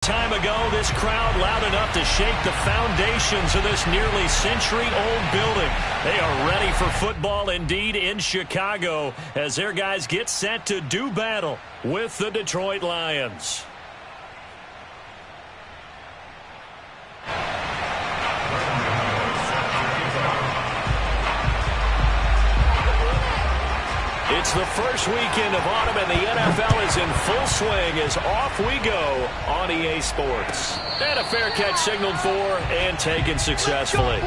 Time ago, this crowd loud enough to shake the foundations of this nearly century-old building. They are ready for football indeed in Chicago as their guys get set to do battle with the Detroit Lions. It's the first weekend of autumn, and the NFL is in full swing as off we go on EA Sports. And a fair catch signaled for and taken successfully.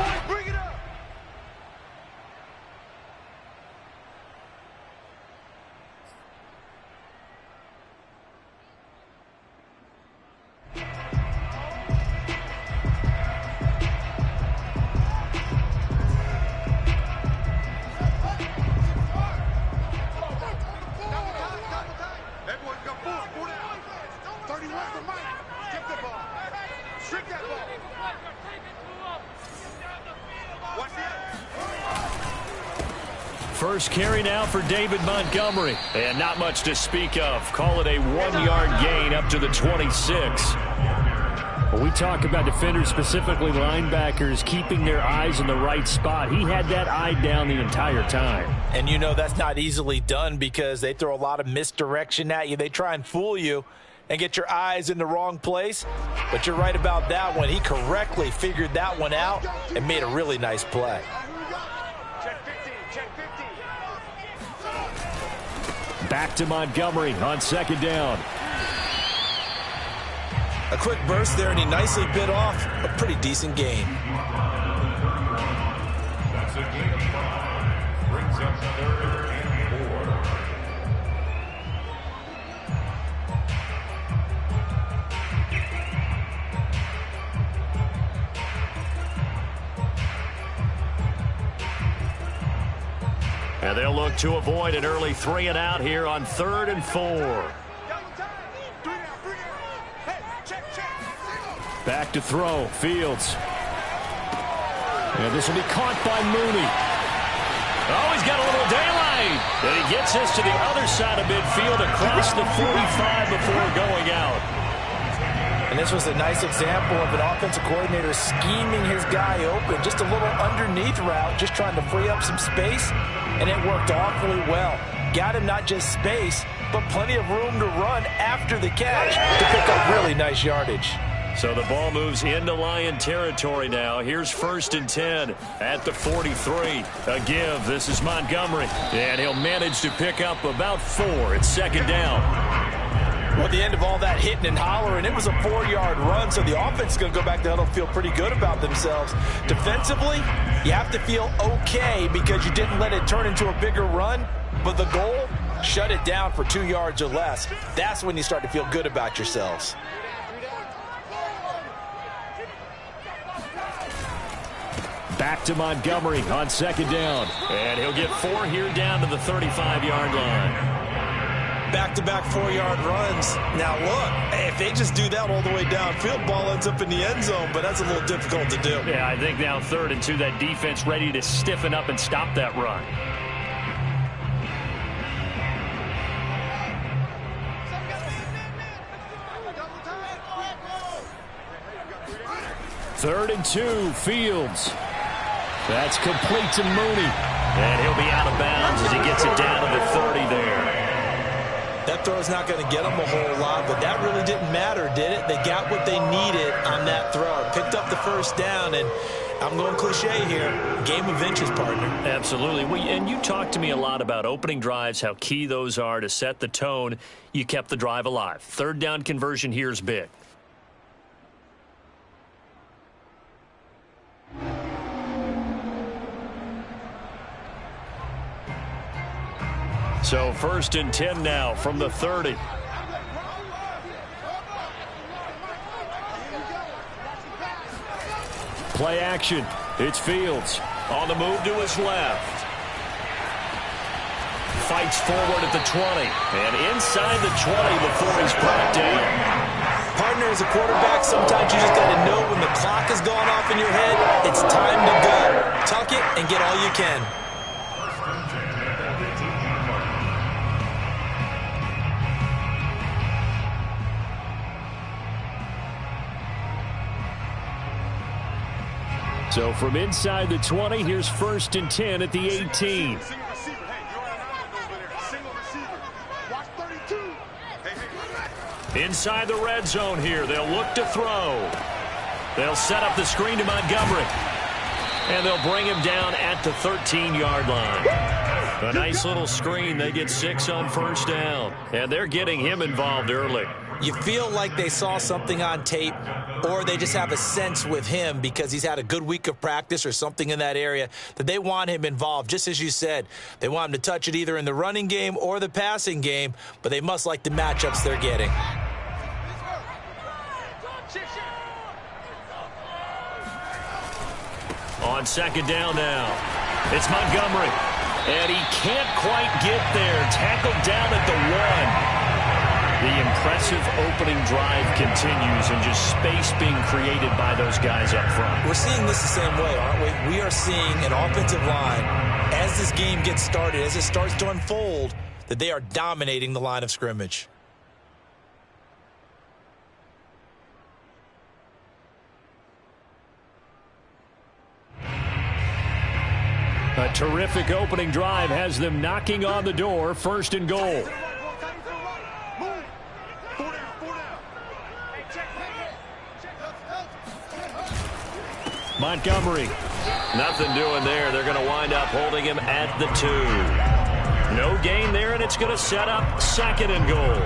First carry now for David Montgomery. And not much to speak of. Call it a 1-yard gain up to the 26. When we talk about defenders, specifically linebackers, keeping their eyes in the right spot, he had that eye down the entire time. And you know that's not easily done because they throw a lot of misdirection at you. They try and fool you and get your eyes in the wrong place. But you're right about that one. He correctly figured that one out and made a really nice play. Back to Montgomery on second down. A quick burst there, and he nicely bit off a pretty decent gain. That's a gain of 5. Brings up 3rd and 4. And they'll look to avoid an early 3-and-out here on 3rd and 4. Back to throw, Fields. And this will be caught by Mooney. Oh, he's got a little daylight. And he gets this to the other side of midfield across the 45 before going out. And this was a nice example of an offensive coordinator scheming his guy open. Just a little underneath route, just trying to free up some space. And it worked awfully well. Got him not just space, but plenty of room to run after the catch to pick up really nice yardage. So the ball moves into Lion territory now. Here's 1st and 10 at the 43. A give. This is Montgomery. And he'll manage to pick up about 4. It's 2nd down. Well, at the end of all that hitting and hollering, it was a 4-yard run, so the offense is going to go back to huddle and feel pretty good about themselves. Defensively, you have to feel okay because you didn't let it turn into a bigger run, but the goal, shut it down for 2 yards or less. That's when you start to feel good about yourselves. Back to Montgomery on 2nd down. And he'll get 4 here down to the 35-yard line. Back-to-back 4-yard runs. Now, look, if they just do that all the way downfield, ball ends up in the end zone, but that's a little difficult to do. Yeah, I think now 3rd and 2, that defense ready to stiffen up and stop that run. Third and 2, Fields. That's complete to Mooney. And he'll be out of bounds as he gets it down to the 30 there. That throw's not going to get them a whole lot, but that really didn't matter, did it? They got what they needed on that throw. Picked up the 1st down, and I'm going cliche here. Game of inches, partner. Absolutely. And you talked to me a lot about opening drives, how key those are to set the tone. You kept the drive alive. 3rd down conversion here is big. So 1st and 10 now from the 30. Play action. It's Fields. On the move to his left. Fights forward at the 20. And inside the 20 before he's brought down. Partner, as a quarterback, sometimes you just got to know when the clock is going off in your head, it's time to go. Tuck it and get all you can. So from inside the 20, here's 1st and 10 at the 18. Inside the red zone here, they'll look to throw. They'll set up the screen to Montgomery. And they'll bring him down at the 13-yard line. A nice little screen. They get 6 on 1st down. And they're getting him involved early. You feel like they saw something on tape, or they just have a sense with him because he's had a good week of practice or something in that area that they want him involved. Just as you said, they want him to touch it either in the running game or the passing game, but they must like the matchups they're getting. On 2nd down now, it's Montgomery. And he can't quite get there. Tackled down at the 1. The impressive opening drive continues and just space being created by those guys up front. We're seeing this the same way, aren't we? We are seeing an offensive line, as this game gets started, as it starts to unfold, that they are dominating the line of scrimmage. A terrific opening drive has them knocking on the door. 1st and goal. Montgomery. Nothing doing there. They're going to wind up holding him at the 2. No gain there, and it's going to set up 2nd and goal.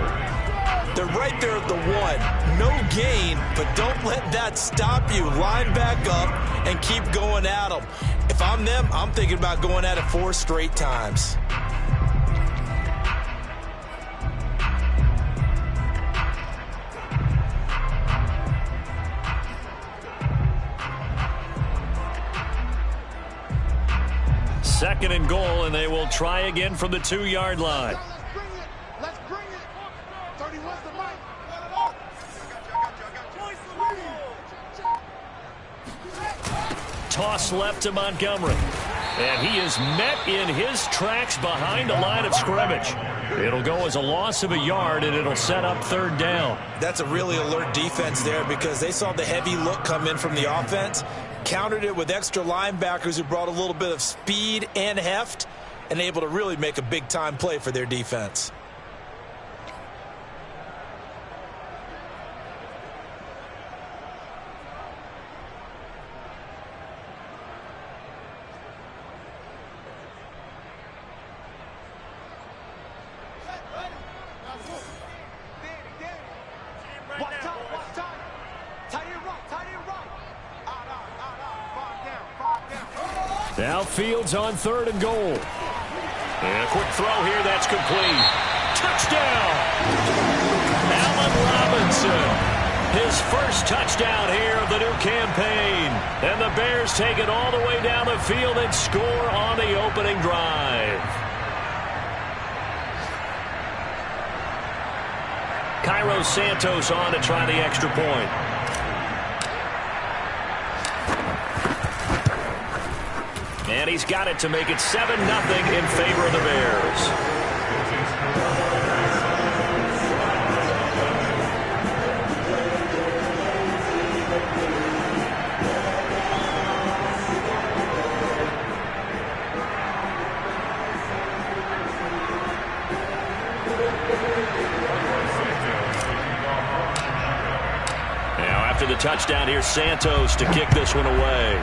They're right there at the 1. No gain, but don't let that stop you. Line back up and keep going at them. If I'm them, I'm thinking about going at it 4 straight times. Second and goal, and they will try again from the 2-yard line. Let's bring it. 31's the mic. Toss left to Montgomery. And he is met in his tracks behind the line of scrimmage. It'll go as a loss of a yard, and it'll set up 3rd down. That's a really alert defense there because they saw the heavy look come in from the offense, countered it with extra linebackers who brought a little bit of speed and heft, and able to really make a big-time play for their defense. Now Fields on 3rd and goal. And a quick throw here, that's complete. Touchdown! Allen Robinson. His first touchdown here of the new campaign. And the Bears take it all the way down the field and score on the opening drive. Cairo Santos on to try the extra point. And he's got it to make it 7-0 in favor of the Bears. Now after the touchdown, here's Santos to kick this one away.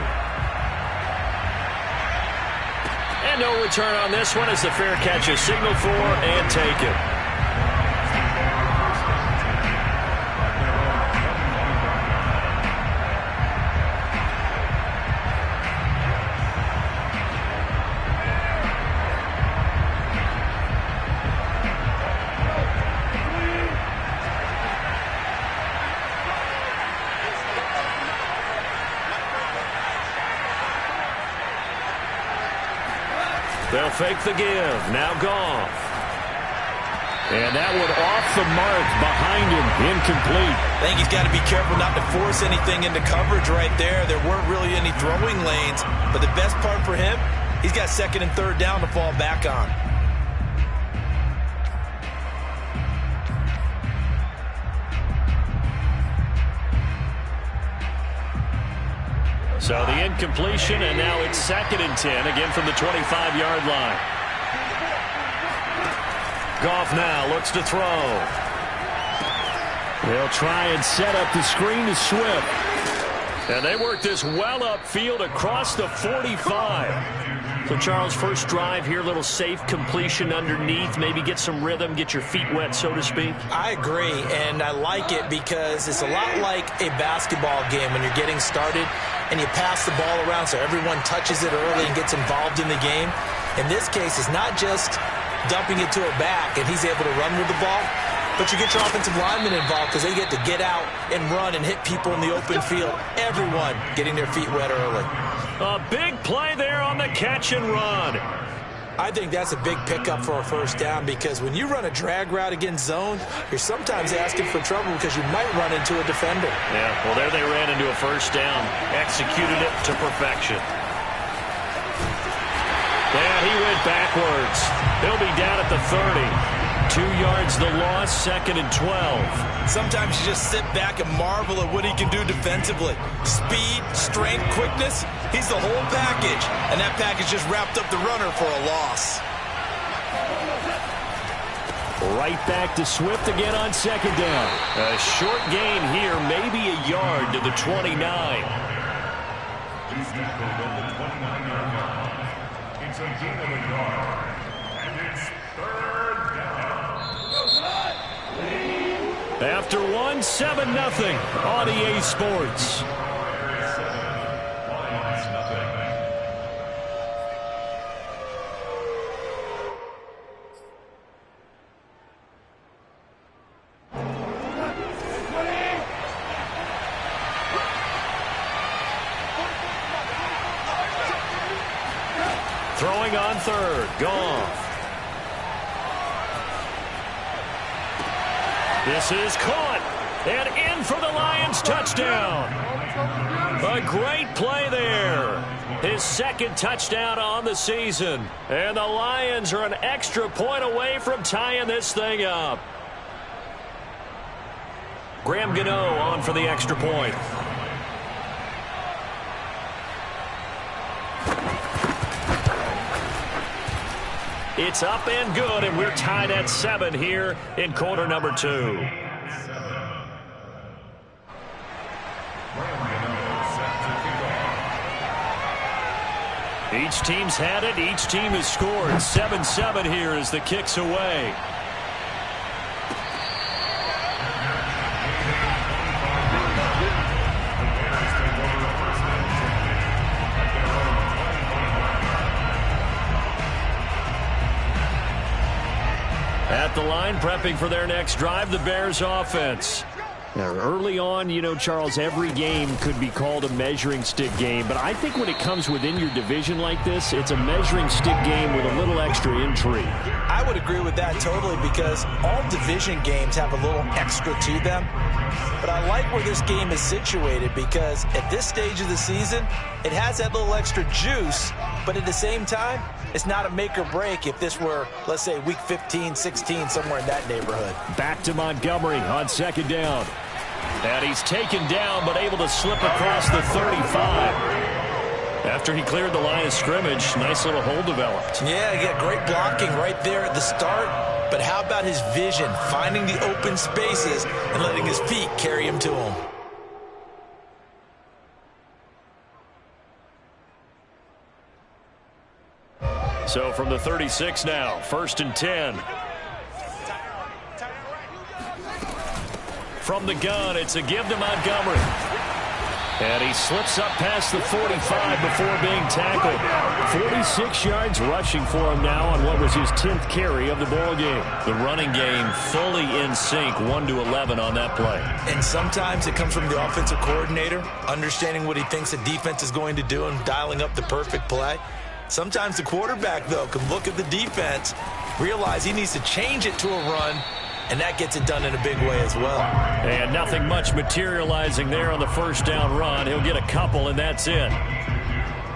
And no return on this one as the fair catch is signaled for and taken. They'll fake the give. Now Goff. And that one off the mark behind him. Incomplete. I think he's got to be careful not to force anything into coverage right there. There weren't really any throwing lanes. But the best part for him, he's got 2nd and 3rd down to fall back on. So the incompletion, and now it's 2nd and 10, again from the 25-yard line. Goff now looks to throw. They'll try and set up the screen to Swift. And they work this well upfield across the 45. So, Charles, first drive here, little safe completion underneath. Maybe get some rhythm, get your feet wet, so to speak. I agree, and I like it because it's a lot like a basketball game when you're getting started and you pass the ball around so everyone touches it early and gets involved in the game. In this case, it's not just dumping it to a back and he's able to run with the ball, but you get your offensive linemen involved because they get to get out and run and hit people in the open field. Everyone getting their feet wet early. A big play there on the catch and run. I think that's a big pickup for a first down because when you run a drag route against zone, you're sometimes asking for trouble because you might run into a defender. Yeah, well, there they ran into a first down. Executed it to perfection. And he went backwards. He'll be down at the 30. 2 yards the loss, 2nd and 12. Sometimes you just sit back and marvel at what he can do defensively. Speed, strength, quickness, he's the whole package. And that package just wrapped up the runner for a loss. Right back to Swift again on 2nd down. A short gain here, maybe a yard to the 29. He's tackled on the 29-yard line. It's a gain of a yard. And it's 3rd down. After 1, 7-0 on EA Sports. Throwing on 3rd, Goff. This is caught and in for the Lions touchdown. A great play there. His 2nd touchdown on the season. And the Lions are an extra point away from tying this thing up. Graham Gano on for the extra point. It's up and good, and we're tied at 7 here in quarter number 2. Each team's had it. Each team has scored. 7-7 here as the kick's away. At the line, prepping for their next drive, the Bears offense. Now, early on, you know, Charles, every game could be called a measuring stick game. But I think when it comes within your division like this, it's a measuring stick game with a little extra intrigue. I would agree with that totally because all division games have a little extra to them. But I like where this game is situated because at this stage of the season, it has that little extra juice. But at the same time, it's not a make or break if this were, let's say, week 15, 16, somewhere in that neighborhood. Back to Montgomery on 2nd down. And he's taken down, but able to slip across the 35. After he cleared the line of scrimmage, nice little hole developed. Yeah, he got great blocking right there at the start. But how about his vision, finding the open spaces and letting his feet carry him to him? So from the 36 now, 1st and 10. From the gun, it's a give to Montgomery. And he slips up past the 45 before being tackled. 46 yards rushing for him now on what was his 10th carry of the ball game. The running game fully in sync, 1-11 on that play. And sometimes it comes from the offensive coordinator, understanding what he thinks the defense is going to do and dialing up the perfect play. Sometimes the quarterback, though, can look at the defense, realize he needs to change it to a run, and that gets it done in a big way as well. And nothing much materializing there on the first down run. He'll get a couple, and that's it.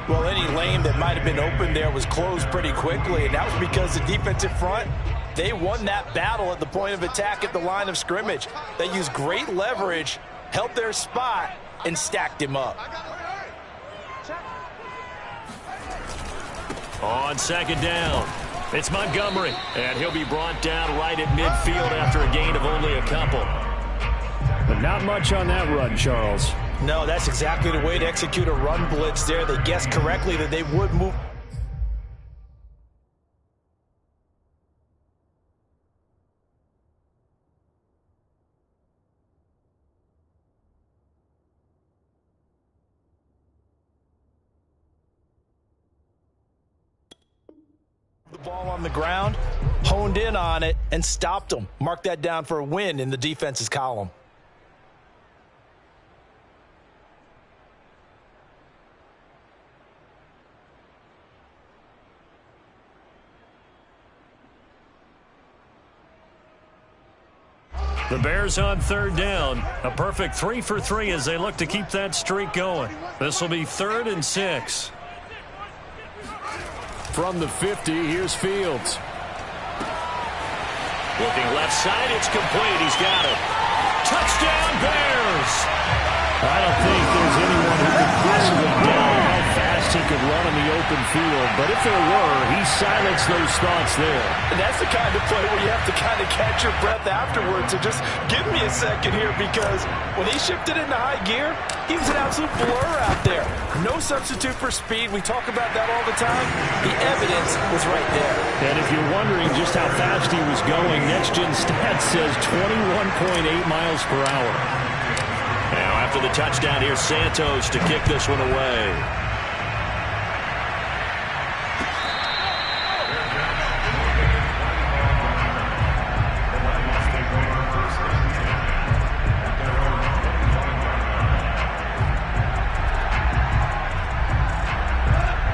Well, any lane that might have been open there was closed pretty quickly, and that was because the defensive front, they won that battle at the point of attack at the line of scrimmage. They used great leverage, held their spot, and stacked him up. On second down, it's Montgomery, and he'll be brought down right at midfield after a gain of only a couple. But not much on that run, Charles. No, that's exactly the way to execute a run blitz there. They guessed correctly that they would move the ball on the ground, honed in on it, and stopped them. Mark that down for a win in the defense's column. The Bears on third down. A perfect 3 for 3 as they look to keep that streak going. This will be 3rd and 6. From the 50, here's Fields. Looking left side, it's complete. He's got it. Touchdown, Bears! I don't think there's anyone who could possibly doubt how fast he could run in the open field. But if there were, he silenced those thoughts there. And that's the kind of play where you have to kind of catch your breath afterwards. So just give me a second here, because when he shifted into high gear, he was an absolute blur out there. No substitute for speed. We talk about that all the time. The evidence was right there. And if you're wondering just how fast he was going, Next Gen Stats says 21.8 miles per hour. Now after the touchdown, here's Santos to kick this one away.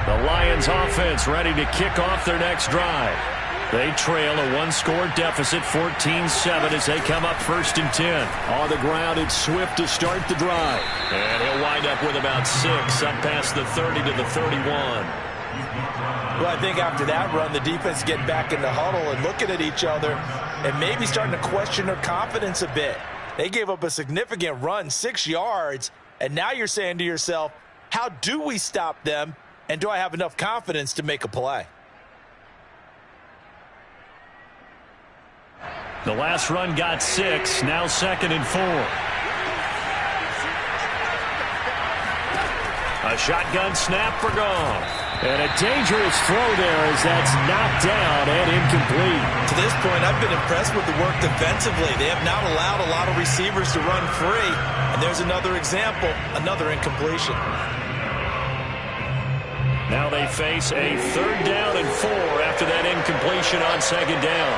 The Lions offense ready to kick off their next drive. They trail a one-score deficit, 14-7, as they come up 1st and 10. On the ground, it's Swift to start the drive. And he'll wind up with about 6, up past the 30 to the 31. Well, I think after that run, the defense getting back in the huddle and looking at each other and maybe starting to question their confidence a bit. They gave up a significant run, 6 yards, and now you're saying to yourself, how do we stop them, and do I have enough confidence to make a play? The last run got 6, now 2nd and 4. A shotgun snap for Goff. And a dangerous throw there as that's knocked down and incomplete. To this point, I've been impressed with the work defensively. They have not allowed a lot of receivers to run free. And there's another example, another incompletion. Now they face a 3rd down and 4 after that incompletion on 2nd down.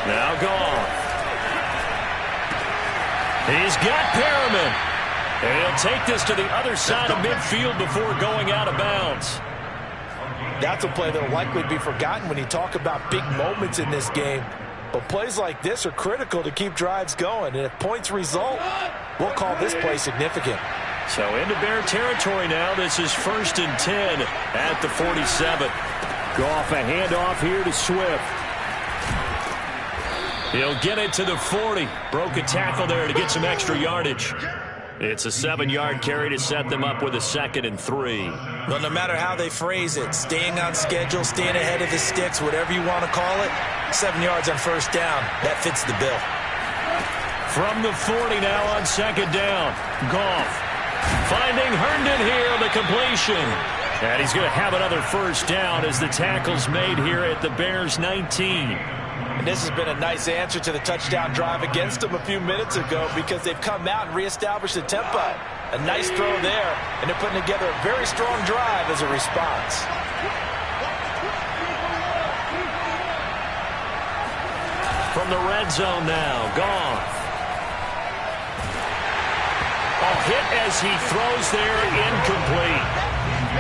Now Goff. He's got Perriman. And he'll take this to the other side of midfield before going out of bounds. That's a play that will likely be forgotten when you talk about big moments in this game. But plays like this are critical to keep drives going. And if points result, we'll call this play significant. So into Bear territory now. This is 1st and 10 at the 47. Goff, a handoff here to Swift. He'll get it to the 40. Broke a tackle there to get some extra yardage. It's a 7-yard carry to set them up with a 2nd and 3. Well, no matter how they phrase it, staying on schedule, staying ahead of the sticks, whatever you want to call it, 7 yards on 1st down, that fits the bill. From the 40 now on 2nd down. Goff finding Herndon here, the completion. And he's going to have another 1st down as the tackle's made here at the Bears 19. And this has been a nice answer to the touchdown drive against them a few minutes ago, because they've come out and reestablished the tempo. A nice throw there, and they're putting together a very strong drive as a response. From the red zone now, Goff. A hit as he throws there, incomplete.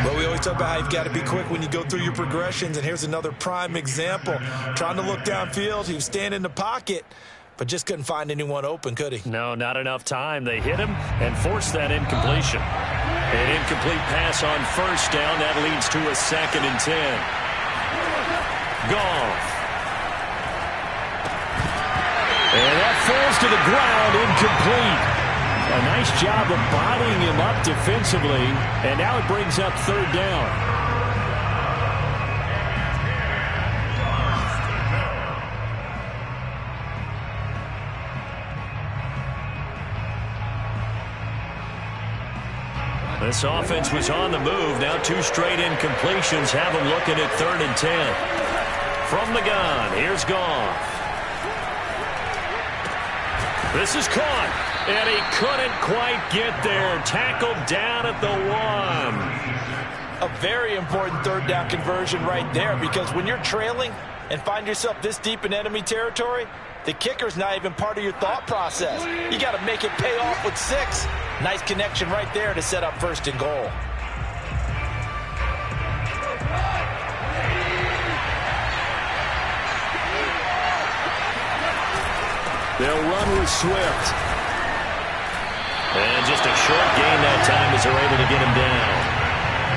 But we always talk about how you've got to be quick when you go through your progressions, and here's another prime example. Trying to look downfield, he was standing in the pocket, but just couldn't find anyone open, could he? No, not enough time. They hit him and forced that incompletion. An incomplete pass on 1st down. That leads to a 2nd and 10. Goff. And that falls to the ground, incomplete. A nice job of bodying him up defensively, and now it brings up third down. This offense was on the move. Now 2 straight incompletions have them looking at 3rd and 10. From the gun, here's Goff. This is caught, and he couldn't quite get there. Tackled down at the 1. A very important 3rd down conversion right there, because when you're trailing and find yourself this deep in enemy territory, the kicker's not even part of your thought process. You got to make it pay off with 6. Nice connection right there to set up 1st and goal. They'll run with Swift. And just a short gain that time as they're able to get him down.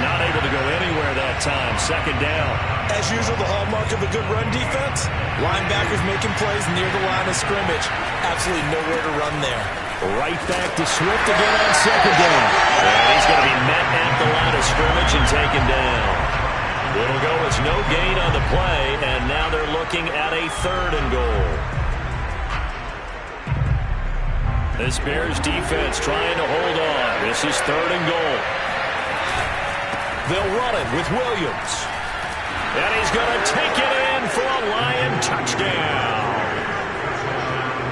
Not able to go anywhere that time. 2nd down. As usual, the hallmark of a good run defense, linebackers making plays near the line of scrimmage. Absolutely nowhere to run there. Right back to Swift again on 2nd down. And he's going to be met at the line of scrimmage and taken down. It'll go as no gain on the play, and now they're looking at a 3rd and goal. This Bears defense trying to hold on. This is 3rd and goal. They'll run it with Williams. And he's going to take it in for a Lion touchdown.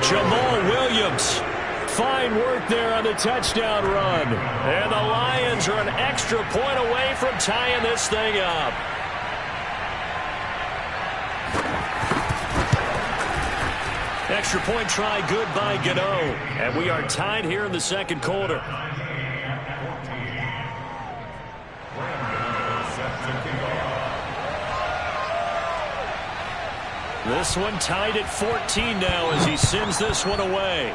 Jamal Williams. Fine work there on the touchdown run. And the Lions are an extra point away from tying this thing up. Extra point try good by Gano. And we are tied here in the 2nd quarter. This one tied at 14 now as he sends this one away.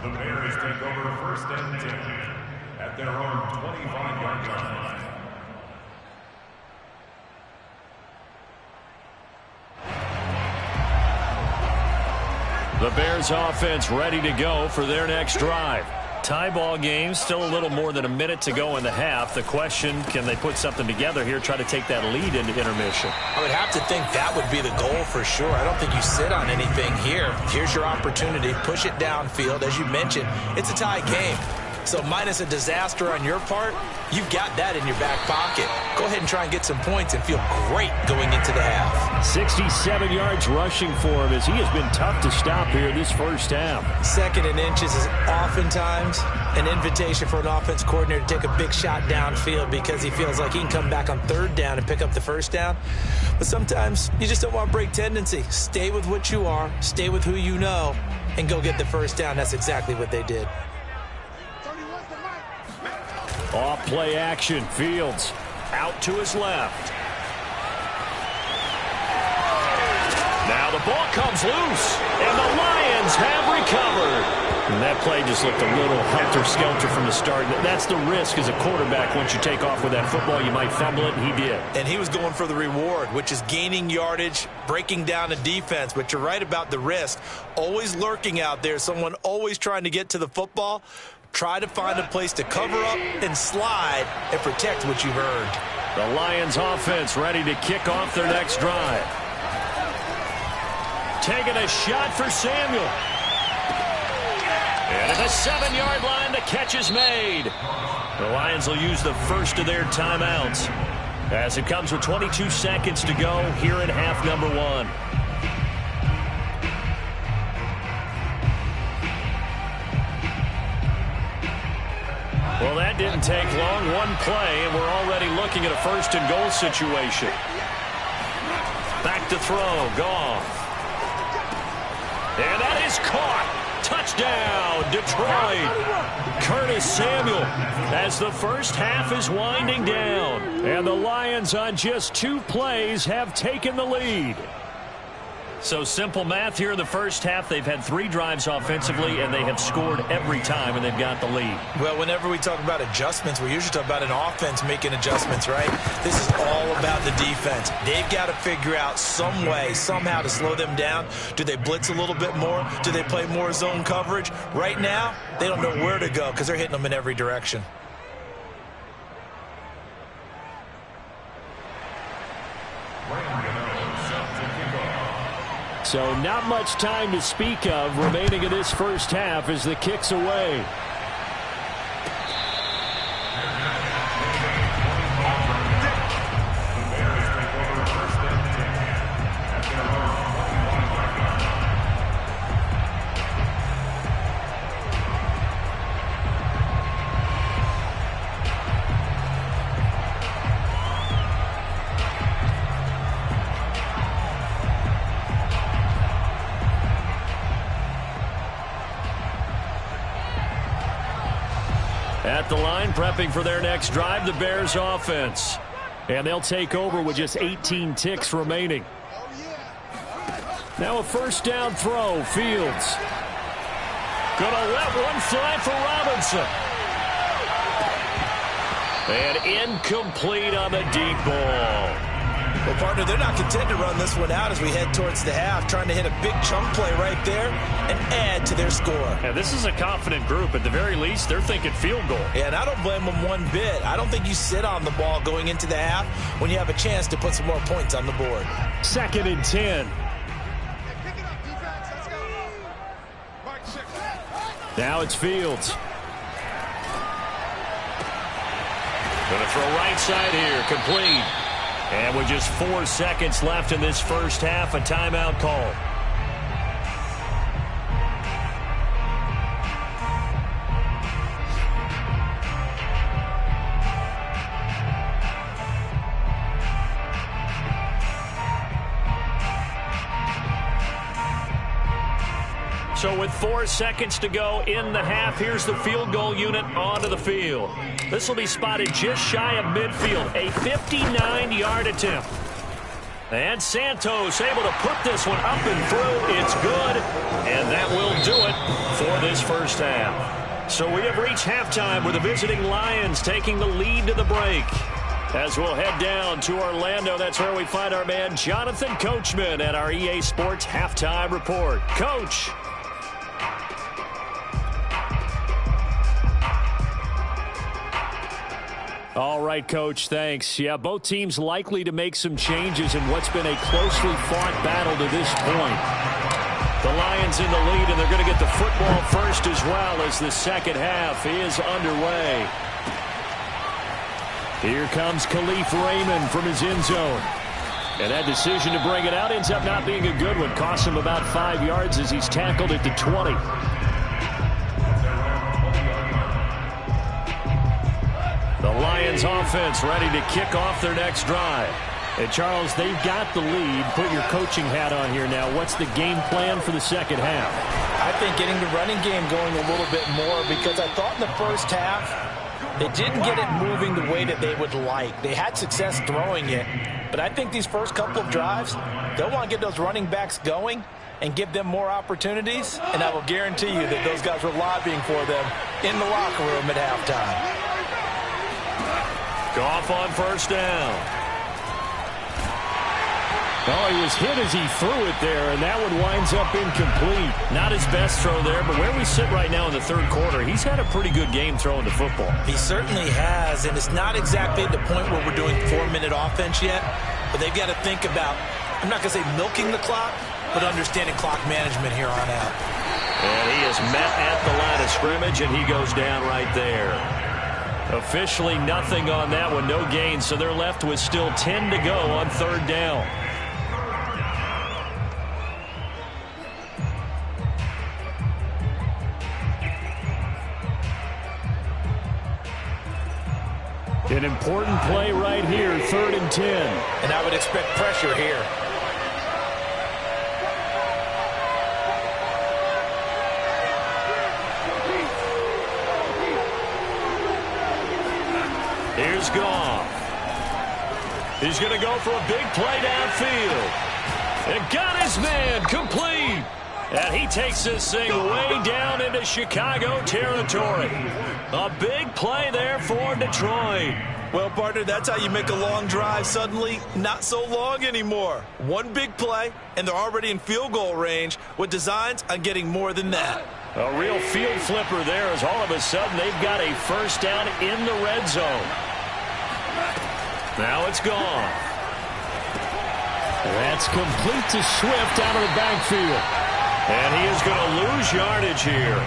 The Bears take over 1st and 10 at their own 25-yard line. The Bears offense ready to go for their next drive. Tie ball game, still a little more than a minute to go in the half. The question, can they put something together here, try to take that lead into intermission? I would have to think that would be the goal for sure. I don't think you sit on anything here. Here's your opportunity. Push it downfield. As you mentioned, it's a tie game. So minus a disaster on your part, you've got that in your back pocket. Go ahead and try and get some points and feel great going into the half. 67 yards rushing for him as he has been tough to stop here this first half. 2nd and inches is oftentimes an invitation for an offense coordinator to take a big shot downfield because he feels like he can come back on 3rd down and pick up the 1st down. But sometimes you just don't want to break tendency. Stay with what you are, stay with who you know, and go get the 1st down. That's exactly what they did. Off play action. Fields out to his left. Now the ball comes loose, and the Lions have recovered. And that play just looked a little helter-skelter from the start. That's the risk as a quarterback. Once you take off with that football, you might fumble it, and he did. And he was going for the reward, which is gaining yardage, breaking down a defense. But you're right about the risk. Always lurking out there, someone always trying to get to the football. Try to find a place to cover up and slide and protect what you've earned. The Lions offense ready to kick off their next drive. Taking a shot for Samuel. And at the 7-yard line, the catch is made. The Lions will use the first of their timeouts as it comes with 22 seconds to go here in half number 1. Well, that didn't take long. One play, and we're already looking at a 1st and goal situation. Back to throw. Goff. And that is caught. Touchdown, Detroit. Curtis Samuel as the first half is winding down. And the Lions on just 2 plays have taken the lead. So simple math here in the first half. They've had 3 drives offensively, and they have scored every time, and they've got the lead. Well, whenever we talk about adjustments, we usually talk about an offense making adjustments, right? This is all about the defense. They've got to figure out some way, somehow to slow them down. Do they blitz a little bit more? Do they play more zone coverage? Right now, they don't know where to go because they're hitting them in every direction. So not much time to speak of remaining in this first half as the kick's away. At the line, prepping for their next drive, the Bears offense. And they'll take over with just 18 ticks remaining. Now a first down throw, Fields. Gonna let one fly for Robinson. And incomplete on the deep ball. Well, partner, they're not content to run this one out as we head towards the half, trying to hit a big chunk play right there and add to their score. Yeah, this is a confident group. At the very least, they're thinking field goal. Yeah, and I don't blame them one bit. I don't think you sit on the ball going into the half when you have a chance to put some more points on the board. 2nd and 10. Pick it up, defense. Let's go. Mark 6. Now it's Fields. Gonna throw right side here, complete. And with just 4 seconds left in this first half, a timeout call. So with 4 seconds to go in the half, here's the field goal unit onto the field. This will be spotted just shy of midfield, a 59-yard attempt. And Santos able to put this one up and through. It's good, and that will do it for this first half. So we have reached halftime with the visiting Lions taking the lead to the break. As we'll head down to Orlando, that's where we find our man Jonathan Coachman at our EA Sports Halftime Report. Coach. All right, Coach, thanks. Yeah, both teams likely to make some changes in what's been a closely fought battle to this point. The Lions in the lead, and they're going to get the football first as well as the second half is underway. Here comes Khalif Raymond from his end zone. And that decision to bring it out ends up not being a good one. Costs him about 5 yards as he's tackled at the 20. The Lions offense ready to kick off their next drive. And Charles, they've got the lead. Put your coaching hat on here now. What's the game plan for the second half? I think getting the running game going a little bit more, because I thought in the first half they didn't get it moving the way that they would like. They had success throwing it, but I think these first couple of drives, they'll want to get those running backs going and give them more opportunities, and I will guarantee you that those guys were lobbying for them in the locker room at halftime. Goff on first down. Oh, he was hit as he threw it there, and that one winds up incomplete. Not his best throw there, but where we sit right now in the third quarter, he's had a pretty good game throwing the football. He certainly has, and it's not exactly at the point where we're doing 4-minute offense yet, but they've got to think about, I'm not going to say milking the clock, but understanding clock management here on out. And he is met at the line of scrimmage, and he goes down right there. Officially nothing on that one, no gain, so they're left with still 10 to go on third down. An important play right here, 3rd and 10. And I would expect pressure here. Here's Goff. He's going to go for a big play downfield. And got his man complete. And he takes this thing way down into Chicago territory. A big play there for Detroit. Well, partner, that's how you make a long drive suddenly not so long anymore. One big play, and they're already in field goal range with designs on getting more than that. A real field flipper there as all of a sudden they've got a first down in the red zone. Now it's gone. That's complete to Swift out of the backfield. And he is going to lose yardage here.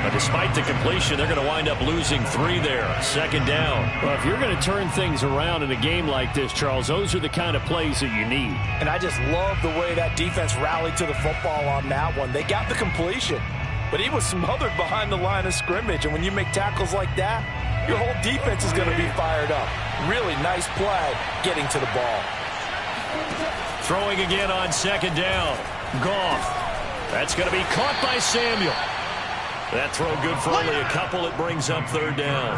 But despite the completion, they're going to wind up losing 3 there. Second down. Well, if you're going to turn things around in a game like this, Charles, those are the kind of plays that you need. And I just love the way that defense rallied to the football on that one. They got the completion, but he was smothered behind the line of scrimmage. And when you make tackles like that, your whole defense is going to be fired up. Really nice play getting to the ball. Throwing again on second down. Goff. That's going to be caught by Samuel. That throw good for only a couple. It brings up third down.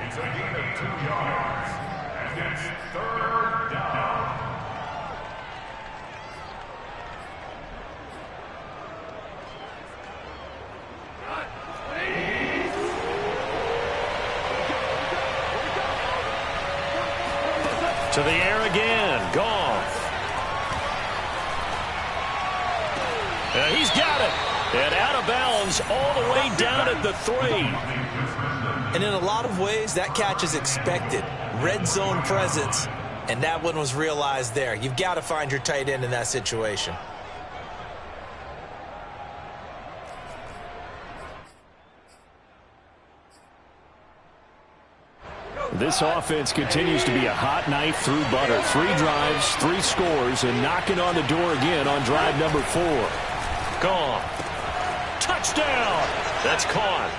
It's a gain of 2 yards, and it's third down. To the air again. Goff. He's got it. And out of bounds all the way down at the 3. And in a lot of ways, that catch is expected. Red zone presence, and that one was realized there. You've got to find your tight end in that situation. This offense continues to be a hot knife through butter. 3 drives, 3 scores, and knocking on the door again on drive number 4. Gone. Touchdown. That's caught.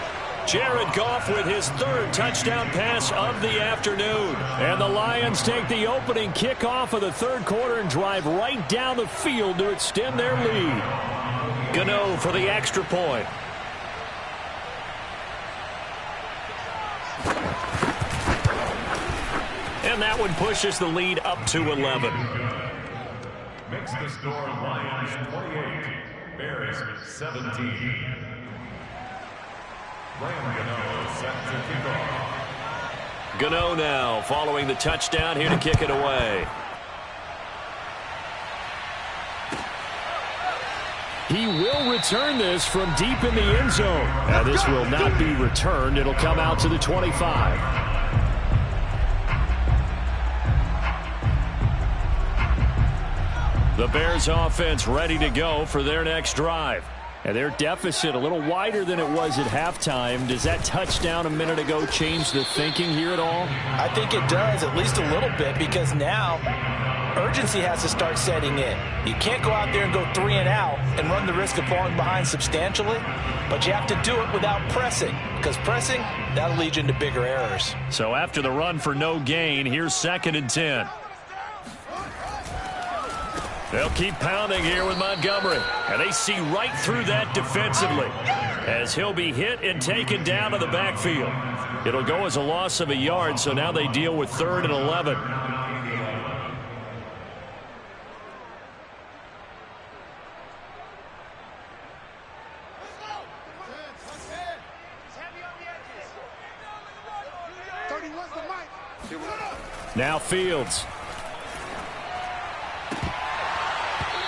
Jared Goff with his 3rd touchdown pass of the afternoon. And the Lions take the opening kickoff of the 3rd quarter and drive right down the field to extend their lead. Gano for the extra point. And that one pushes the lead up to 11. Makes the score Lions 28, Bears 17. Gano set to kick off. Gano now following the touchdown here to kick it away. He will return this from deep in the end zone. Now this will not be returned. It'll come out to the 25. The Bears offense ready to go for their next drive. And their deficit a little wider than it was at halftime. Does that touchdown a minute ago change the thinking here at all? I think it does, at least a little bit, because now urgency has to start setting in. You can't go out there and go 3 and out and run the risk of falling behind substantially, but you have to do it without pressing, because pressing, that'll lead you into bigger errors. So after the run for no gain, here's 2nd and 10. They'll keep pounding here with Montgomery. And they see right through that defensively as he'll be hit and taken down to the backfield. It'll go as a loss of a yard, so now they deal with 3rd and 11. Now Fields.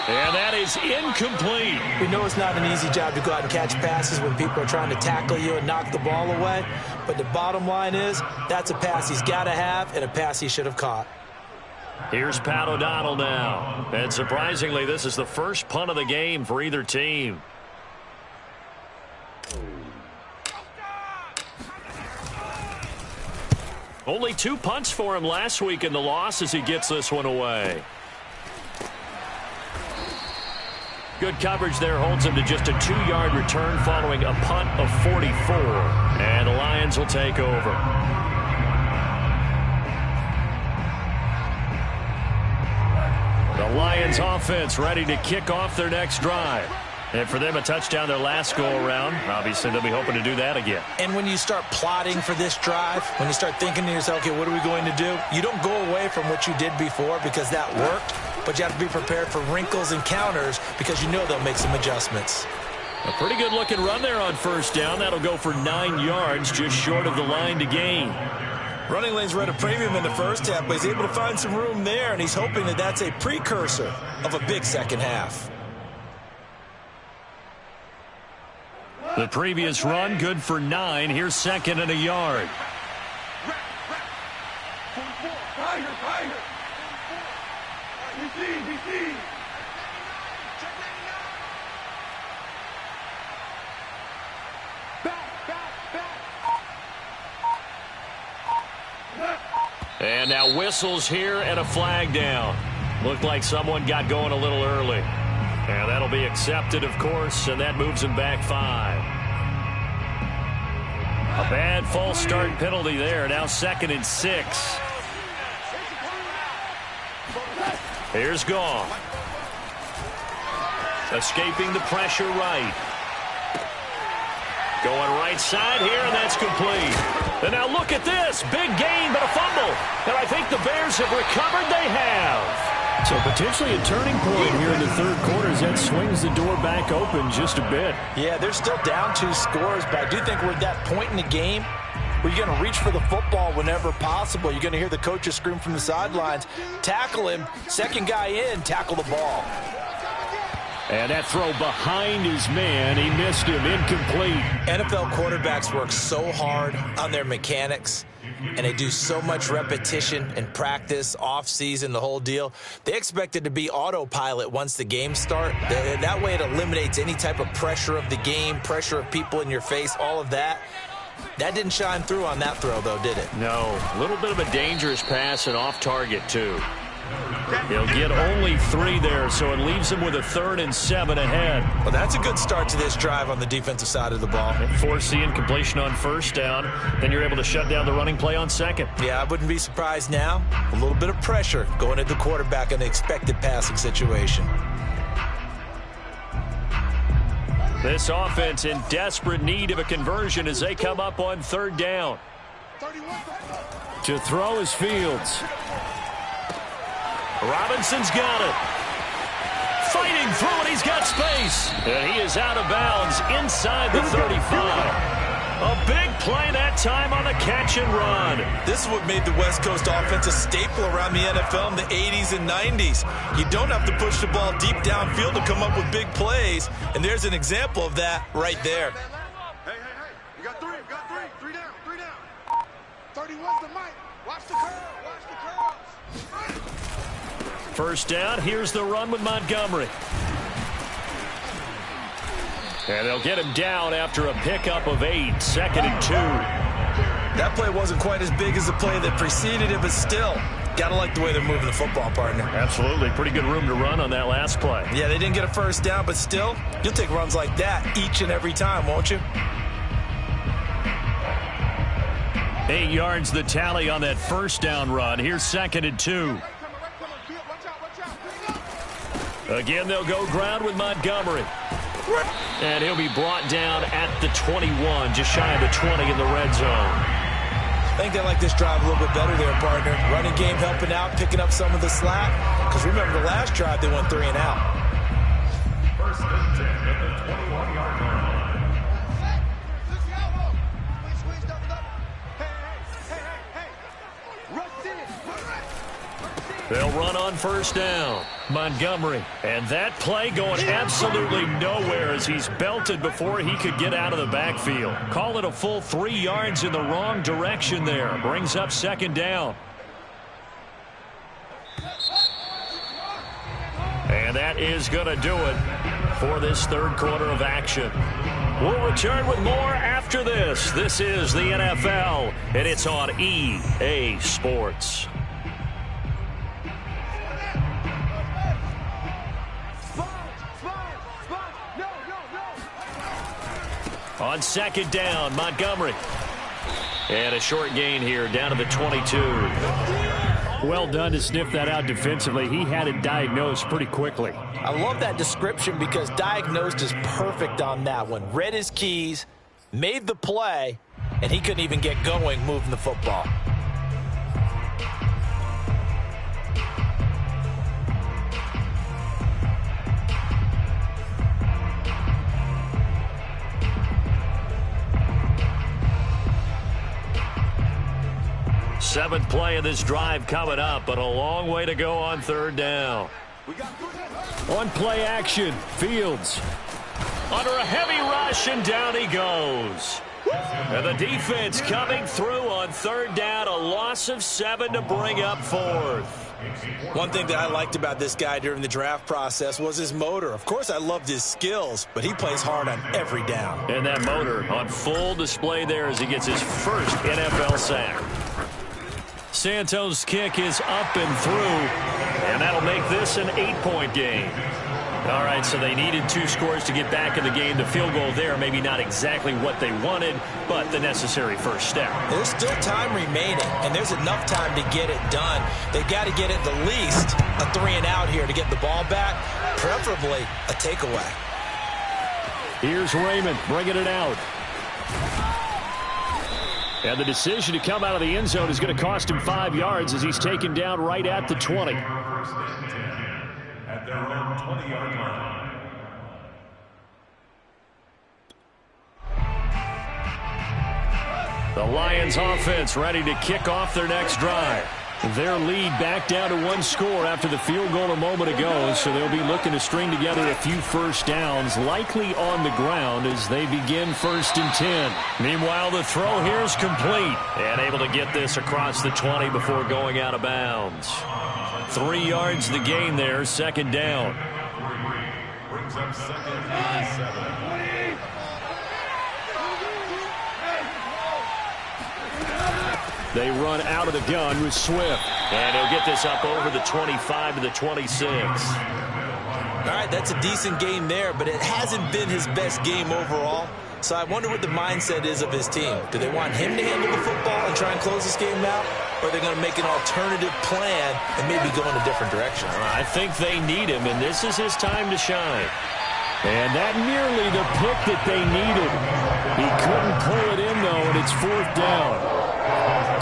And that is incomplete. We know it's not an easy job to go out and catch passes when people are trying to tackle you and knock the ball away. But the bottom line is, that's a pass he's got to have and a pass he should have caught. Here's Pat O'Donnell now. And surprisingly, this is the first punt of the game for either team. Only 2 punts for him last week in the loss as he gets this one away. Good coverage there holds him to just a 2-yard return following a punt of 44. And the Lions will take over. The Lions offense ready to kick off their next drive. And for them, a touchdown their last go-around. Obviously, they'll be hoping to do that again. And when you start plotting for this drive, when you start thinking to yourself, okay, what are we going to do? You don't go away from what you did before because that worked. but you have to be prepared for wrinkles and counters because you know they'll make some adjustments. A pretty good-looking run there on first down. That'll go for 9 yards, just short of the line to gain. Running lanes were at a premium in the first half, but he's able to find some room there, and he's hoping that that's a precursor of a big second half. The previous run, good for 9. Here's 2nd and a yard. And now whistles here and a flag down. Looked like someone got going a little early. And that'll be accepted, of course, and that moves him back 5. A bad false start penalty there. Now 2nd and 6. Here's Goff. Escaping the pressure right. Going right side here, and that's complete. And now look at this. Big gain, but a fumble. And I think the Bears have recovered. They have. So potentially a turning point here in the third quarter as that swings the door back open just a bit. Yeah, they're still down 2 scores, but I do think we're at that point in the game where you're going to reach for the football whenever possible. You're going to hear the coaches scream from the sidelines. Tackle him. Second guy in, tackle the ball. And that throw behind his man, he missed him, incomplete. NFL quarterbacks work so hard on their mechanics, and they do so much repetition and practice, off-season, the whole deal. They expect it to be autopilot once the games start. That way it eliminates any type of pressure of the game, pressure of people in your face, all of that. That didn't shine through on that throw, though, did it? No. A little bit of a dangerous pass and off target, too. He'll get only 3 there, so it leaves him with a 3rd and 7 ahead. Well, that's a good start to this drive on the defensive side of the ball. Force the incompletion on first down. Then you're able to shut down the running play on 2nd. Yeah, I wouldn't be surprised now. A little bit of pressure going at the quarterback in the expected passing situation. This offense in desperate need of a conversion as they come up on 3rd down. To throw is Fields. Robinson's got it. Fighting through it. He's got space. And he is out of bounds inside the 35. A big play that time on the catch and run. This is what made the West Coast offense a staple around the NFL in the 80s and 90s. You don't have to push the ball deep downfield to come up with big plays. And there's an example of that right there. Hey. You got 3. You got 3. 3 down. 3 down. 31's the mic. Watch the curl. Watch the curls. First down. Here's the run with Montgomery. And they'll get him down after a pickup of 8. 2nd and 2. That play wasn't quite as big as the play that preceded it, but still, gotta like the way they're moving the football, partner. Absolutely. Pretty good room to run on that last play. Yeah, they didn't get a first down, but still, you'll take runs like that each and every time, won't you? 8 yards the tally on that first down run. Here's 2nd and 2. Again, they'll go ground with Montgomery. And he'll be brought down at the 21, just shy of the 20 in the red zone. I think they like this drive a little bit better there, partner. Running game helping out, picking up some of the slack. Because remember, the last drive, they went 3 and out. 1st and 10 at the 21-yard line. They'll run on first down. Montgomery. And that play going absolutely nowhere as he's belted before he could get out of the backfield. Call it a full 3 yards in the wrong direction there. Brings up 2nd down. And that is going to do it for this 3rd quarter of action. We'll return with more after this. This is the NFL, and it's on EA Sports. On 2nd down, Montgomery. And a short gain here down to the 22. Well done to sniff that out defensively. He had it diagnosed pretty quickly. I love that description because diagnosed is perfect on that one. Read his keys, made the play, and he couldn't even get going moving the football. Seventh play of this drive coming up, but a long way to go on third down. On play action, Fields. Under a heavy rush, and down he goes. And the defense coming through on third down, a loss of 7 to bring up fourth. One thing that I liked about this guy during the draft process was his motor. Of course, I loved his skills, but he plays hard on every down. And that motor on full display there as he gets his first NFL sack. Santos' kick is up and through, and that'll make this an 8-point game. All right, so they needed 2 scores to get back in the game. The field goal there, maybe not exactly what they wanted, but the necessary first step. There's still time remaining, and there's enough time to get it done. They've got to get at the least a 3-and-out here to get the ball back, preferably a takeaway. Here's Raymond bringing it out. And the decision to come out of the end zone is going to cost him 5 yards as he's taken down right at the 20. At their own 20-yard line. The Lions offense ready to kick off their next drive. Their lead back down to 1 score after the field goal a moment ago, so they'll be looking to string together a few first downs, likely on the ground as they begin 1st and 10. Meanwhile, the throw here is complete and able to get this across the 20 before going out of bounds. 3 yards the gain there, 2nd down. Brings up 2nd and 7. They run out of the gun with Swift. And he'll get this up over the 25 to the 26. All right, that's a decent game there, but it hasn't been his best game overall. So I wonder what the mindset is of his team. Do they want him to handle the football and try and close this game out? Or are they going to make an alternative plan and maybe go in a different direction? I think they need him, and this is his time to shine. And that nearly the pick that they needed. He couldn't pull it in, though, and it's 4th down.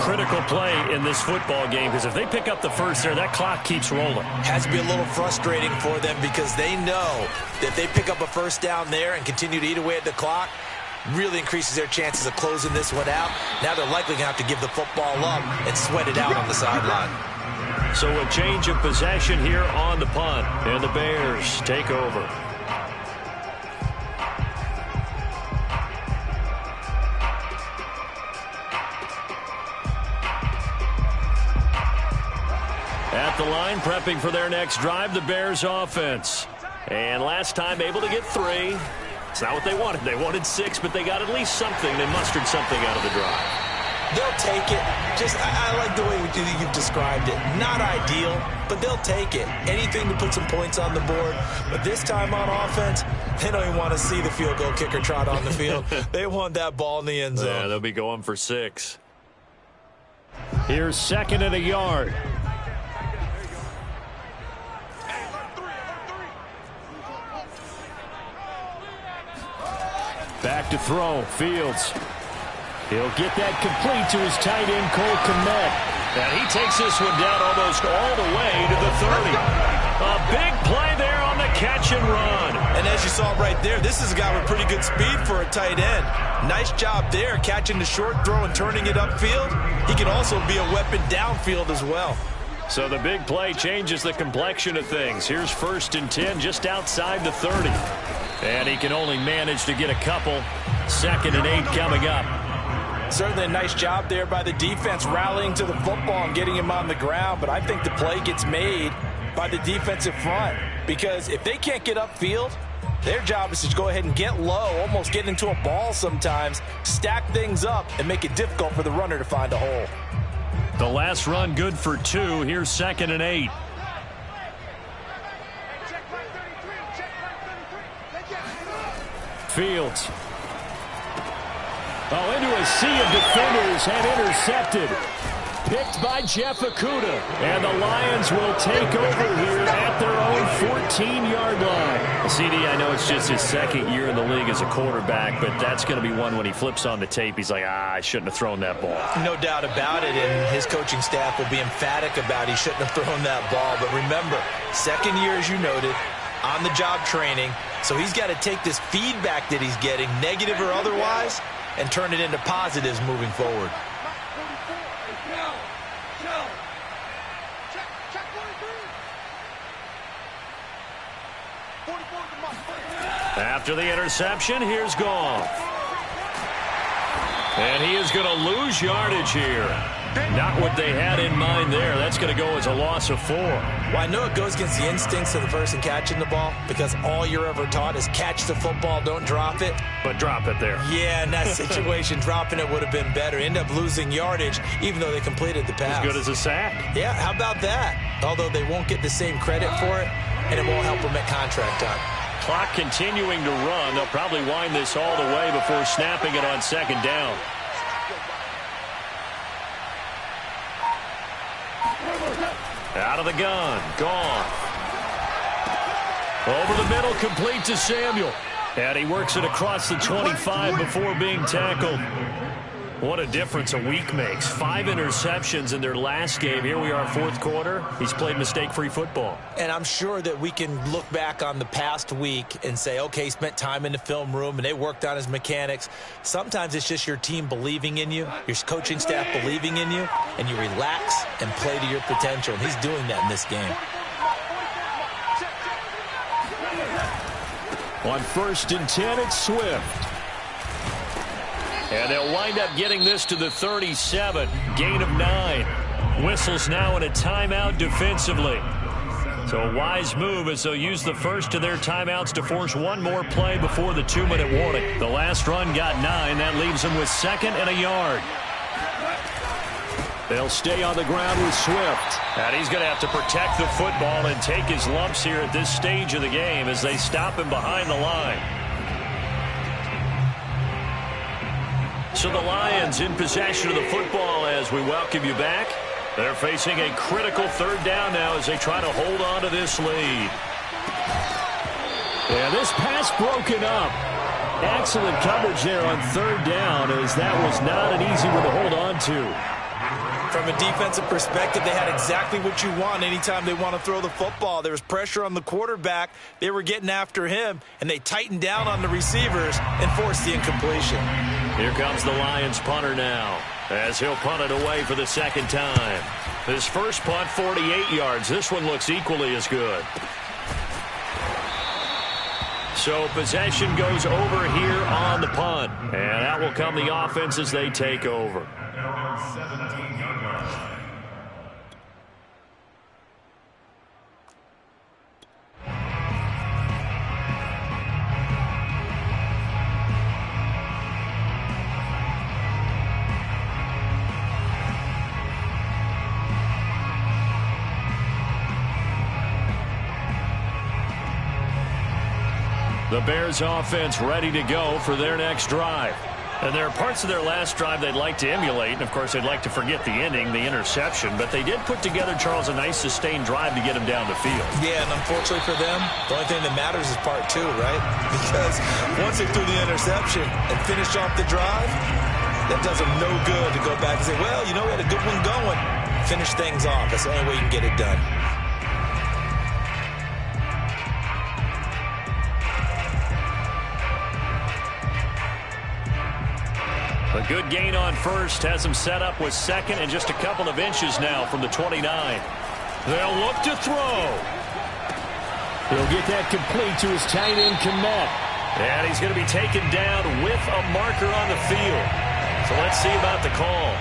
Critical play in this football game, because if they pick up the first there, that clock keeps rolling. Has to be a little frustrating for them because they know that if they pick up a first down there and continue to eat away at the clock, really increases their chances of closing this one out. Now they're likely going to have to give the football up and sweat it out on the sideline. So a change of possession here on the punt, and the Bears take over. At the line, prepping for their next drive, the Bears offense. And last time able to get 3. It's not what they wanted. They wanted 6, but they got at least something. They mustered something out of the drive. They'll take it. I like the way you've described it. Not ideal, but they'll take it. Anything to put some points on the board. But this time on offense, they don't even want to see the field goal kicker trot on the field. They want that ball in the end zone. Yeah, they'll be going for 6. Here's 2nd and a yard. Back to throw, Fields. He'll get that complete to his tight end, Cole Kmet. And he takes this one down almost all the way to the 30. A big play there on the catch and run. And as you saw right there, this is a guy with pretty good speed for a tight end. Nice job there, catching the short throw and turning it upfield. He can also be a weapon downfield as well. So the big play changes the complexion of things. Here's 1st and 10 just outside the 30. And he can only manage to get a couple. 2nd and 8 coming up. Certainly a nice job there by the defense rallying to the football and getting him on the ground. But I think the play gets made by the defensive front. Because if they can't get upfield, their job is to go ahead and get low, almost get into a ball sometimes, stack things up, and make it difficult for the runner to find a hole. The last run good for 2. Here's 2nd and 8. Fields. Oh, into a sea of defenders and intercepted. Picked by Jeff Okudah. And the Lions will take over here at their own 14-yard line. CD, I know it's just his 2nd year in the league as a quarterback, but that's going to be one when he flips on the tape. He's like, I shouldn't have thrown that ball. No doubt about it, and his coaching staff will be emphatic about he shouldn't have thrown that ball. But remember, 2nd year, as you noted, on-the-job training. So he's got to take this feedback that he's getting, negative or otherwise, and turn it into positives moving forward. After the interception, here's Goff. And he is going to lose yardage here. Not what they had in mind there. That's going to go as a loss of 4. Well, I know it goes against the instincts of the person catching the ball because all you're ever taught is catch the football, don't drop it. But drop it there. Yeah, in that situation, dropping it would have been better. End up losing yardage, even though they completed the pass. As good as a sack. Yeah, how about that? Although they won't get the same credit for it, and it won't help them at contract time. Clock continuing to run. They'll probably wind this all the way before snapping it on second down. Out of the gun. Gone. Over the middle, complete to Samuel. And he works it across the 25 before being tackled. What a difference a week makes. 5 interceptions in their last game. Here we are, fourth quarter. He's played mistake-free football. And I'm sure that we can look back on the past week and say, okay, he spent time in the film room and they worked on his mechanics. Sometimes it's just your team believing in you, your coaching staff believing in you, and you relax and play to your potential. And he's doing that in this game. On 1st and 10, it's Swift. And they'll wind up getting this to the 37. Gain of 9. Whistles now in a timeout defensively. So a wise move as they'll use the first of their timeouts to force one more play before the 2-minute warning. The last run got 9. That leaves them with 2nd and a yard. They'll stay on the ground with Swift. And he's going to have to protect the football and take his lumps here at this stage of the game as they stop him behind the line. So the Lions in possession of the football as we welcome you back. They're facing a critical 3rd down now as they try to hold on to this lead. Yeah, this pass broken up. Excellent coverage there on 3rd down as that was not an easy one to hold on to. From a defensive perspective, they had exactly what you want anytime they want to throw the football. There was pressure on the quarterback. They were getting after him, and they tightened down on the receivers and forced the incompletion. Here comes the Lions punter now as he'll punt it away for the 2nd time. His first punt, 48 yards. This one looks equally as good. So possession goes over here on the punt. And out will come the offense as they take over. 17-yard line. The Bears offense ready to go for their next drive. And there are parts of their last drive they'd like to emulate. And, of course, they'd like to forget the ending, the interception. But they did put together, Charles, a nice sustained drive to get them down the field. Yeah, and unfortunately for them, the only thing that matters is part 2, right? Because once they threw the interception and finished off the drive, that does them no good to go back and say, well, you know, we had a good one going. Finish things off. That's the only way you can get it done. A good gain on first has them set up with 2nd and just a couple of inches now from the 29. They'll look to throw. He'll get that complete to his tight end, Komet. And he's going to be taken down with a marker on the field. So let's see about the call.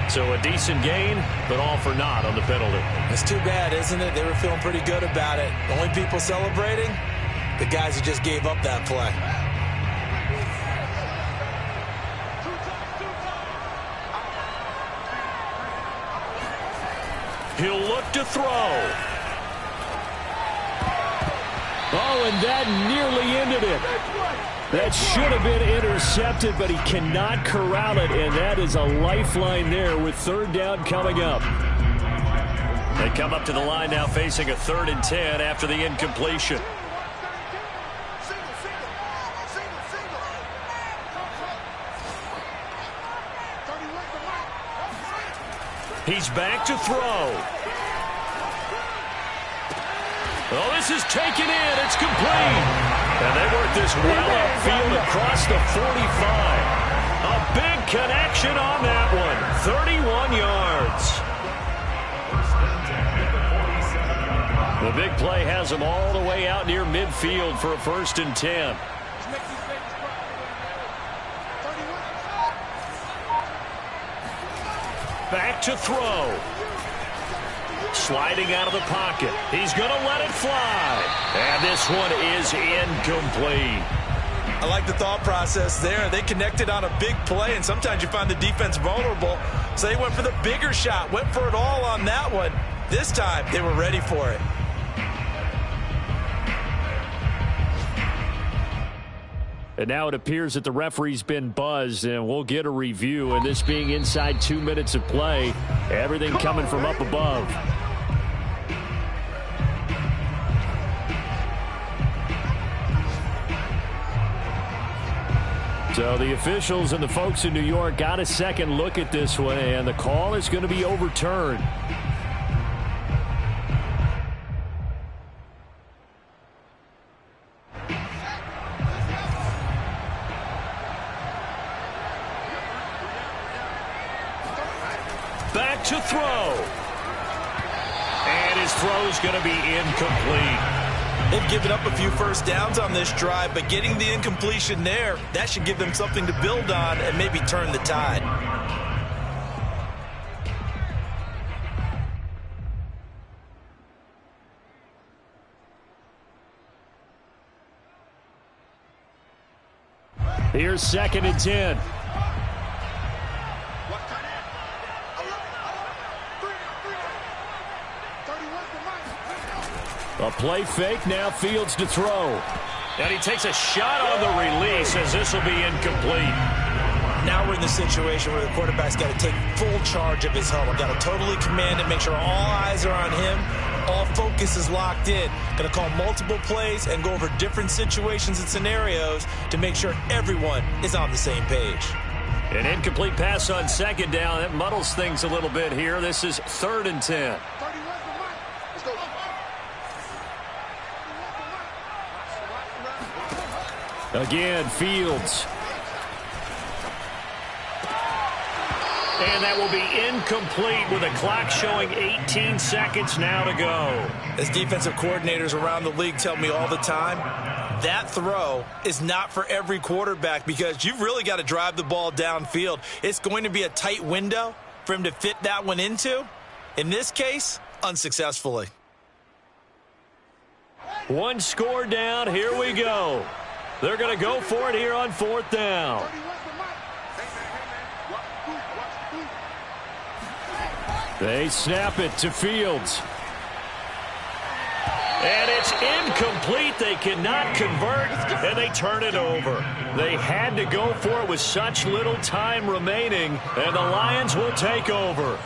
So a decent gain, but all for naught on the penalty. It's too bad, isn't it? They were feeling pretty good about it. The only people celebrating, the guys who just gave up that play. He'll look to throw. Oh, and that nearly ended it. That should have been intercepted, but he cannot corral it, and that is a lifeline there with 3rd down coming up. They come up to the line now facing a 3rd and 10 after the incompletion. He's back to throw. Oh, this is taken in. It's complete. And they work this well upfield across the 45. A big connection on that one. 31 yards. The big play has them all the way out near midfield for a 1st and 10. Back to throw. Sliding out of the pocket. He's going to let it fly. And this one is incomplete. I like the thought process there. They connected on a big play, and sometimes you find the defense vulnerable. So they went for the bigger shot, went for it all on that one. This time, they were ready for it. And now it appears that the referee's been buzzed, and we'll get a review. And this being inside 2 minutes of play, everything coming from up above. So the officials and the folks in New York got a second look at this one, and the call is going to be overturned. Back to throw. And his throw's going to be incomplete. They've given up a few first downs on this drive, but getting the incompletion there, that should give them something to build on and maybe turn the tide. Here's 2nd and 10. A play fake, now Fields to throw. And he takes a shot on the release as this will be incomplete. Now we're in the situation where the quarterback's got to take full charge of his huddle. Got to totally command it, make sure all eyes are on him. All focus is locked in. Going to call multiple plays and go over different situations and scenarios to make sure everyone is on the same page. An incomplete pass on 2nd down. That muddles things a little bit here. This is 3rd and 10. Again, Fields. And that will be incomplete with a clock showing 18 seconds now to go. As defensive coordinators around the league tell me all the time, that throw is not for every quarterback because you've really got to drive the ball downfield. It's going to be a tight window for him to fit that one into. In this case, unsuccessfully. One score down. Here we go. They're going to go for it here on 4th down. They snap it to Fields. And it's incomplete. They cannot convert, and they turn it over. They had to go for it with such little time remaining, and the Lions will take over.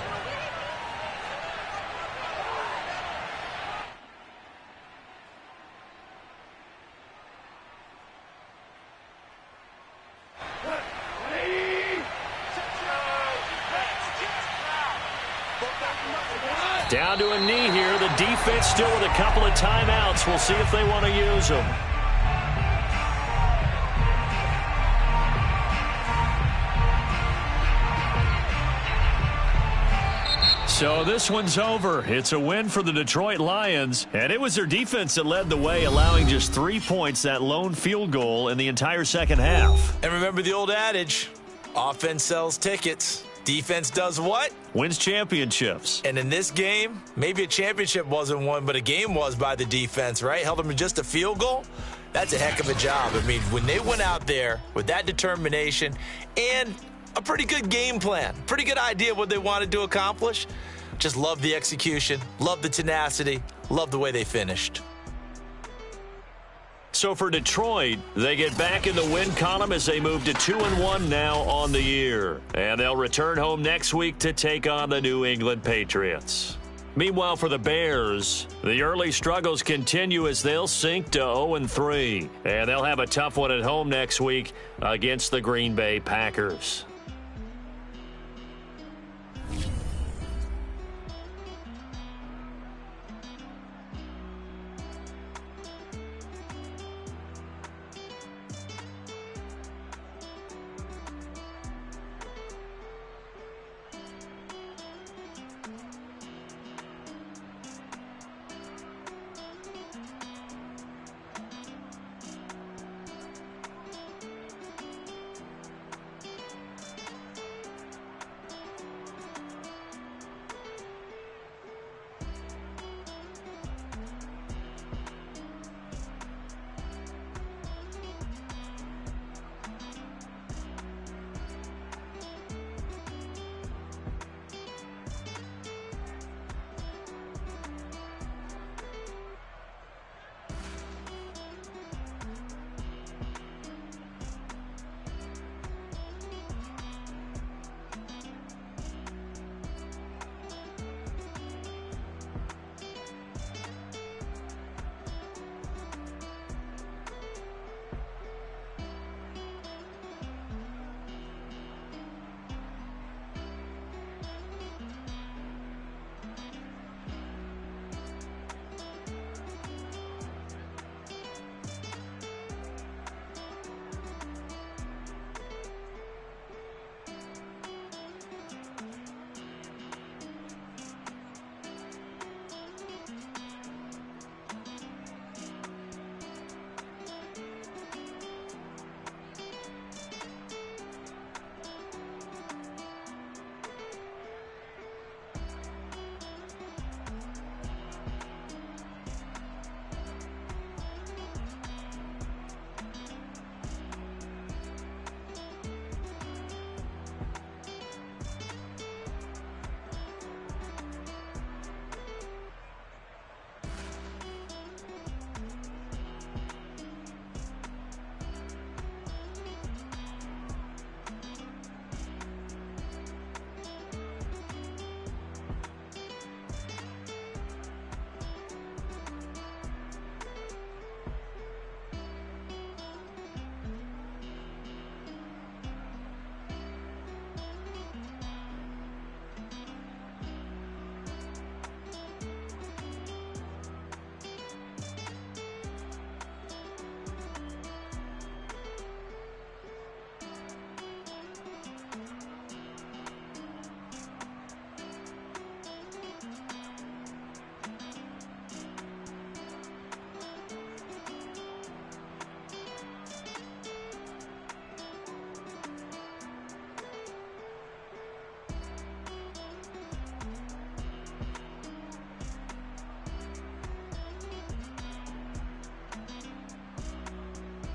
Down to a knee here. The defense still with a couple of timeouts. We'll see if they want to use them. So this one's over. It's a win for the Detroit Lions, and it was their defense that led the way, allowing just 3 points, that lone field goal in the entire second half. And remember the old adage, offense sells tickets. Defense does what? Wins championships. And in this game, maybe a championship wasn't won, but a game was by the defense, right? Held them to just a field goal. That's a heck of a job. I mean, when they went out there with that determination and a pretty good game plan, pretty good idea what they wanted to accomplish, just love the execution, love the tenacity, love the way they finished. So for Detroit, they get back in the win column as they move to 2-1 now on the year. And they'll return home next week to take on the New England Patriots. Meanwhile, for the Bears, the early struggles continue as they'll sink to 0-3. And they'll have a tough one at home next week against the Green Bay Packers.